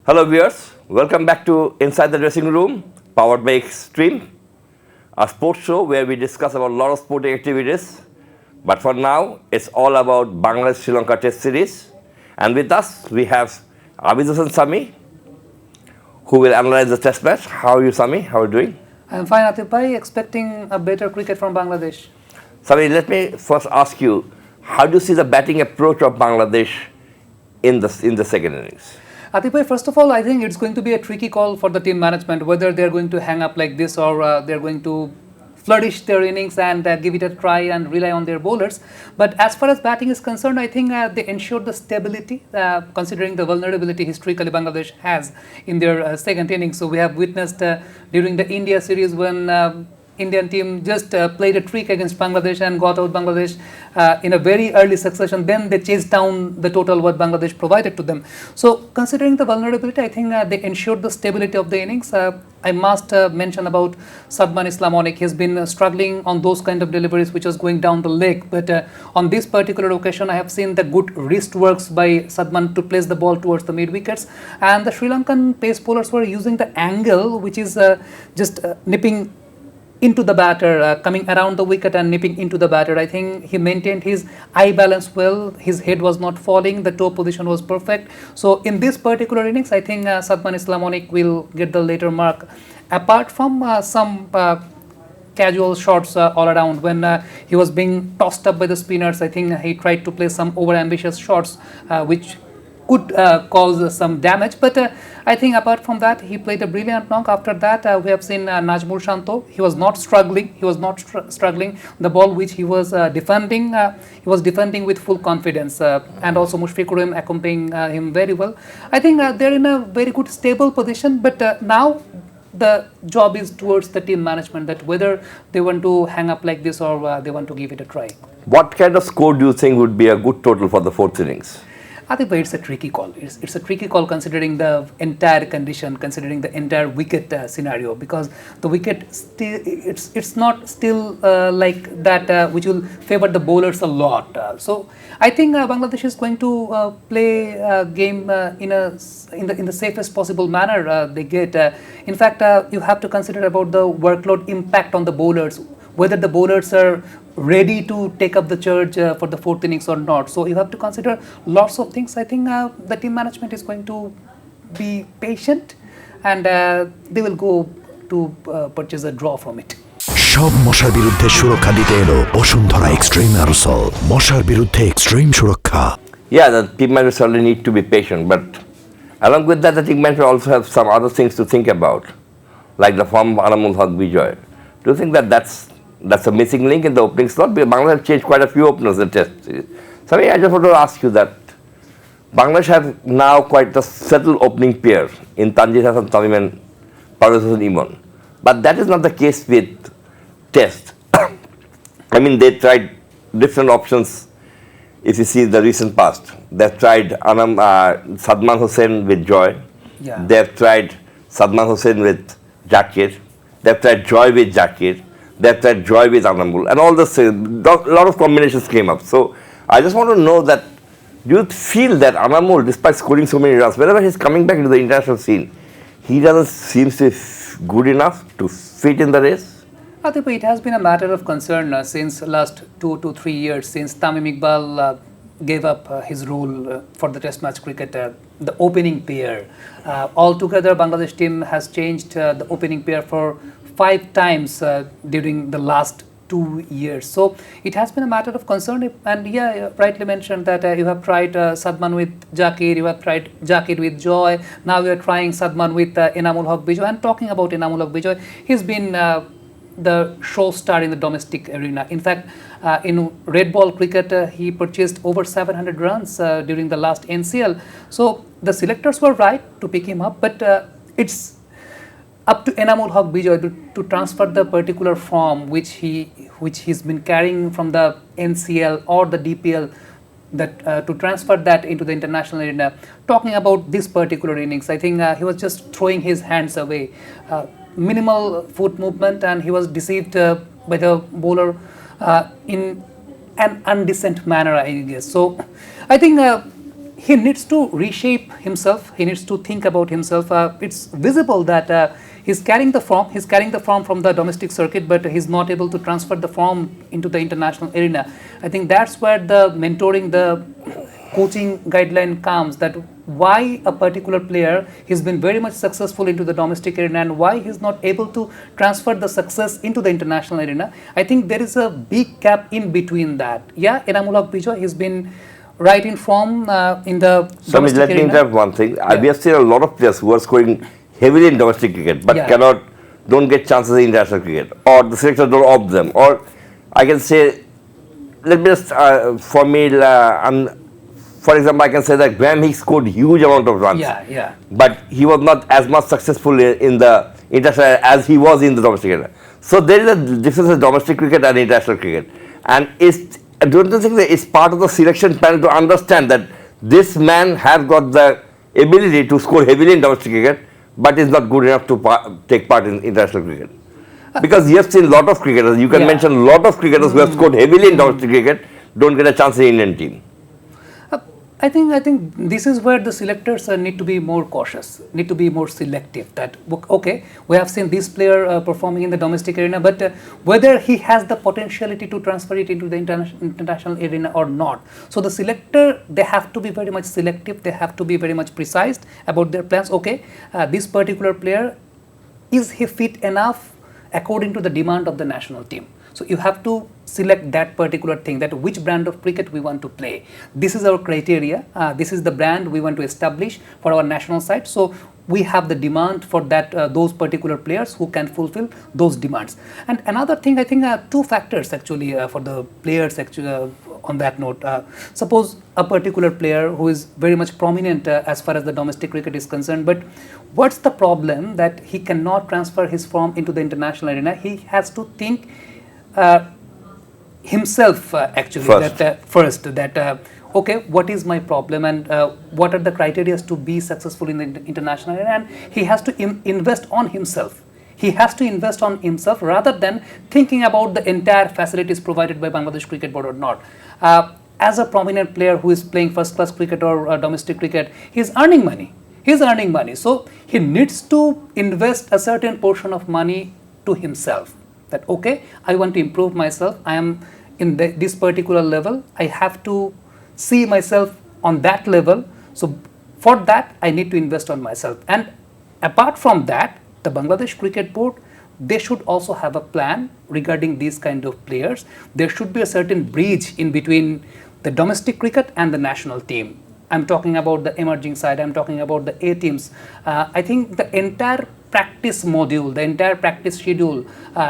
Hello viewers, welcome back to Inside the Dressing Room, powered by Extreme, a sports show where we discuss about a lot of sporting activities. But for now, it's all about Bangladesh Sri Lanka Test Series. And with us, we have Abid and Sami, who will analyze the test match. How are you, Sami? How are you doing? I'm fine, Atif bhai, expecting a better cricket from Bangladesh. Sami, let me first ask you, how do you see the batting approach of Bangladesh in the second innings? Atif bhai, first of all, I think it's going to be a tricky call for the team management, whether they're going to hang up like this or they're going to flourish their innings and give it a try and rely on their bowlers. But as far as batting is concerned, I think they ensured the stability, considering the vulnerability historically Bangladesh has in their second innings. So we have witnessed during the India series when Indian team just played a trick against Bangladesh and got out Bangladesh in a very early succession. Then they chased down the total what Bangladesh provided to them. So considering the vulnerability, I think they ensured the stability of the innings. I must mention about Sadman Islamonik. He's been struggling on those kind of deliveries which was going down the leg. But on this particular occasion, I have seen the good wrist works by Sadman to place the ball towards the mid wickets. And the Sri Lankan pace bowlers were using the angle which is just nipping into the batter, coming around the wicket and nipping into the batter. I think he maintained his eye balance well, his head was not falling, the toe position was perfect. So in this particular innings, I think Sadman Islamonik will get the later mark. Apart from some casual shots all around, when he was being tossed up by the spinners, I think he tried to play some over-ambitious shots which could cause some damage, but I think apart from that, he played a brilliant knock. After that, we have seen Najmul Shanto. He was not struggling. He was not struggling. The ball which he was defending with full confidence, and also Mushfiqurim accompanying him very well. I think they're in a very good stable position, but now the job is towards the team management, that whether they want to hang up like this or they want to give it a try. What kind of score do you think would be a good total for the fourth innings? I think it's a tricky call. It's a tricky call considering the entire condition, considering the entire wicket scenario, because the wicket still it's not still like that which will favor the bowlers a lot. So I think Bangladesh is going to play a game in the safest possible manner they get. In fact, you have to consider about the workload impact on the bowlers, whether the bowlers are ready to take up the charge for the fourth innings or not. So you have to consider lots of things. I think the team management is going to be patient and they will go to purchase a draw from it. সব মশার বিরুদ্ধে সুরক্ষা দিতে এলো Bashundhara extreme aerosol মশার বিরুদ্ধে extreme সুরক্ষা. Yeah, the team management certainly need to be patient, but along with that, the team management also have some other things to think about, like the form of Anamul Haq. Do you think that that's a missing link in the opening slot? Because Bangladesh changed quite a few openers in the test series. So I just want to ask you that Bangladesh have now quite a settled opening pair in Tanjir Hasan Tamim and Parvez Hossain Imon. But that is not the case with test. I mean, they tried different options. If you see the recent past, they've tried Sadman Hossain with Joy. Yeah. They've tried Sadman Hossain with Jakir. They've tried Joy with Jakir. They've tried Joy with Anamul, and all this, a lot of combinations came up. So I just want to know that, do you feel that Anamul, despite scoring so many runs, whenever he's coming back into the international scene, he doesn't seem to be good enough to fit in the race? I think it has been a matter of concern since last 2 to 3 years, since Tamim Iqbal gave up his role for the test match cricket, the opening pair. Altogether, Bangladesh team has changed the opening pair for 5 times during the last 2 years. So it has been a matter of concern. And yeah, you rightly mentioned that you have tried Sadman with Jakir, you have tried Jakir with Joy. Now you are trying Sadman with Anamul Haq. And talking about Anamul Haq, he's been the show star in the domestic arena. In fact, in red ball cricket, he purchased over 700 runs during the last NCL. So the selectors were right to pick him up, but it's up to Anamul Haq to transfer the particular form which he's been carrying from the NCL or the DPL, that to transfer that into the international arena. Talking about this particular innings, I think he was just throwing his hands away. Minimal foot movement, and he was deceived by the bowler in an undecent manner, I guess. So I think he needs to reshape himself. He needs to think about himself. It's visible that he's carrying the form. He's carrying the form from the domestic circuit, but he's not able to transfer the form into the international arena. I think that's where the mentoring, the coaching guideline comes, that why a particular player has been very much successful into the domestic arena and why he's not able to transfer the success into the international arena. I think there is a big gap in between that. Yeah, Anamul Haq Bijoy, he's been right in form in the domestic let me arena. interrupt one thing. We have seen a lot of players who are scoring heavily in domestic cricket but don't get chances in international cricket, or the selectors don't opt them, or I can say, let me just for example, I can say that Graham Hicks scored huge amount of runs. But he was not as much successful in the international as he was in the domestic cricket. So there is a difference in domestic cricket and international cricket. And don't you think that it's part of the selection panel to understand that this man has got the ability to score heavily in domestic cricket, but is not good enough to take part in international cricket? Because you have seen a lot of cricketers, you can mention a lot of cricketers who have scored heavily in domestic cricket, don't get a chance in the Indian team. I think this is where the selectors need to be more cautious, need to be more selective. That okay, we have seen this player performing in the domestic arena, but whether he has the potentiality to transfer it into the international arena or not. So the selector, they have to be very much selective. They have to be very much precise about their plans. Okay, this particular player, is he fit enough according to the demand of the national team? So you have to select that particular thing, that which brand of cricket we want to play. This is our criteria. This is the brand we want to establish for our national side. So we have the demand for that, those particular players who can fulfill those demands. And another thing, I think two factors actually for the players actually on that note. Suppose a particular player who is very much prominent as far as the domestic cricket is concerned, but what's the problem that he cannot transfer his form into the international arena? He has to think himself actually first that okay, what is my problem and what are the criteria to be successful in the international arena, and he has to invest on himself. He has to invest on himself rather than thinking about the entire facilities provided by Bangladesh Cricket Board or not. As a prominent player who is playing first class cricket or domestic cricket, he is earning money. He is earning money, so he needs to invest a certain portion of money to himself. That okay, I want to improve myself, I am in this particular level, I have to see myself on that level, so for that I need to invest on myself. And apart from that, the Bangladesh Cricket Board, they should also have a plan regarding these kind of players. There should be a certain bridge in between the domestic cricket and the national team. I'm talking about the emerging side, I'm talking about the A teams. I think the entire practice module, the entire practice schedule,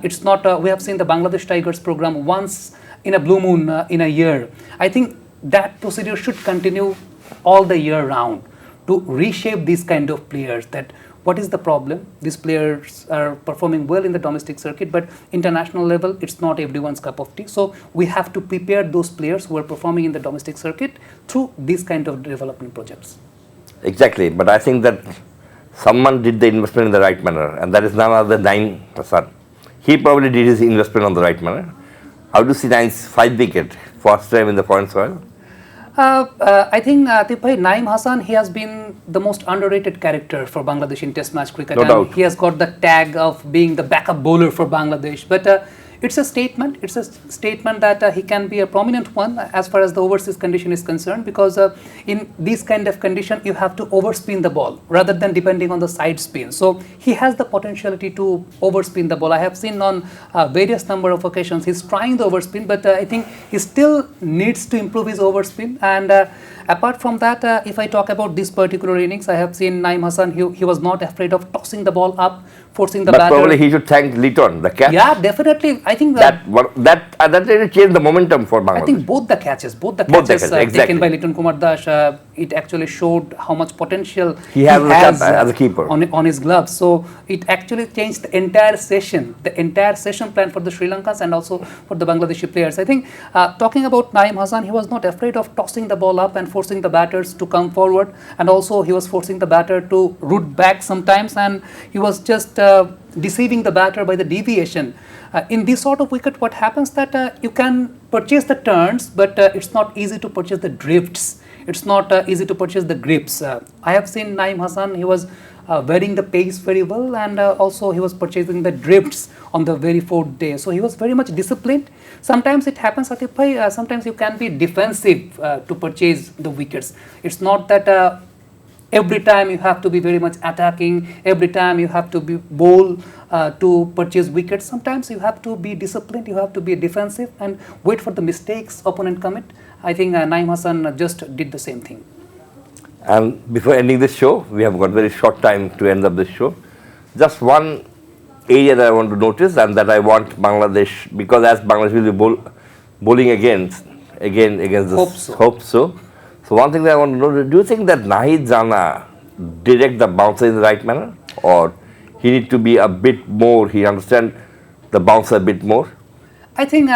it's not, we have seen the Bangladesh Tigers program once in a blue moon in a year. I think that procedure should continue all the year round to reshape these kind of players. That what is the problem? These players are performing well in the domestic circuit, but international level, it's not everyone's cup of tea. So we have to prepare those players who are performing in the domestic circuit through these kind of development projects. Exactly, but I think that someone did the investment in the right manner, and that is none other than Nayeem Hasan. He probably did his investment on the right manner. How do you see Naeem's 5 wicket first time in the foreign soil? I think Nayeem Hasan, he has been the most underrated character for Bangladesh in Test match cricket. No doubt. He has got the tag of being the backup bowler for Bangladesh. But it's a statement. It's a statement that he can be a prominent one as far as the overseas condition is concerned, because in this kind of condition you have to overspin the ball rather than depending on the side spin. So he has the potentiality to overspin the ball. I have seen on various number of occasions he's trying the overspin, but I think he still needs to improve his overspin. And apart from that, if I talk about this particular innings, I have seen Nayeem Hasan, he was not afraid of tossing the ball up, forcing the batter. But probably he should thank Litton, the catch. Yeah, definitely. I think that really changed the momentum for Bangladesh. I think both the catches exactly. taken by Litton Kumar Das, it actually showed how much potential he has as a keeper on his gloves. So it actually changed the entire session plan for the Sri Lankans and also for the Bangladeshi players. I think talking about Nayeem Hasan, he was not afraid of tossing the ball up and forcing the batters to come forward, and also he was forcing the batter to root back sometimes, and he was just deceiving the batter by the deviation. In this sort of wicket, what happens that you can purchase the turns, but it's not easy to purchase the drifts. It's not easy to purchase the grips. I have seen Naeem Hasan, he was wearing the pace very well, and also he was purchasing the drifts on the very fourth day. So he was very much disciplined. Sometimes it happens, Atif bhai, sometimes you can be defensive to purchase the wickets. It's not that every time you have to be very much attacking, every time you have to be bowl to purchase wickets. Sometimes you have to be disciplined, you have to be defensive and wait for the mistakes opponent commit. I think Naeem Hasan just did the same thing. And before ending this show, we have got very short time to end up this show. Just one area that I want to notice, and that I want Bangladesh, because as Bangladesh will be bowling again against the hope so. So one thing that I want to know, do you think that Nahid Rana direct the bouncer in the right manner, or he need to be a bit more, he understand the bouncer a bit more? I think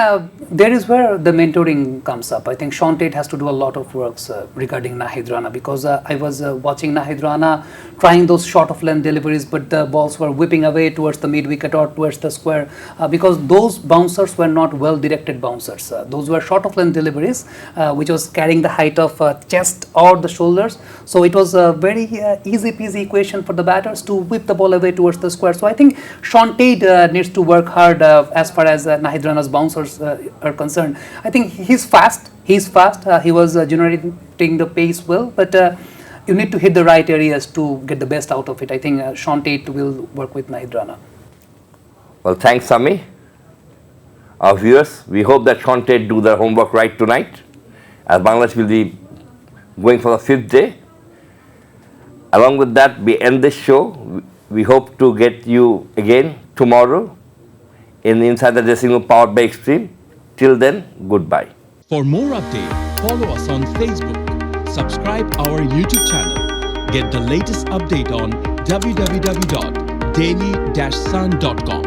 there is where the mentoring comes up. I think Sean Tate has to do a lot of works regarding Nahid Rana, because I was watching Nahid Rana trying those short of length deliveries, but the balls were whipping away towards the mid wicket or towards the square, because those bouncers were not well directed bouncers. Those were short of length deliveries, which was carrying the height of chest or the shoulders. So it was a very easy peasy equation for the batters to whip the ball away towards the square. So I think Sean Tate needs to work hard as far as Nahid Rana's bouncers are concerned. I think he's fast. He was generating the pace well, but you need to hit the right areas to get the best out of it. I think Sean Tate will work with Nahid Rana. Well, thanks, Sami. Our viewers, we hope that Sean Tate do their homework right tonight, as Bangladesh will be going for the 5th day. Along with that, we end this show. We hope to get you again tomorrow in Inside the Dressing Room powered by Extreme. Till then, goodbye. For more updates, follow us on Facebook, subscribe our YouTube channel, get the latest update on www.daily-sun.com.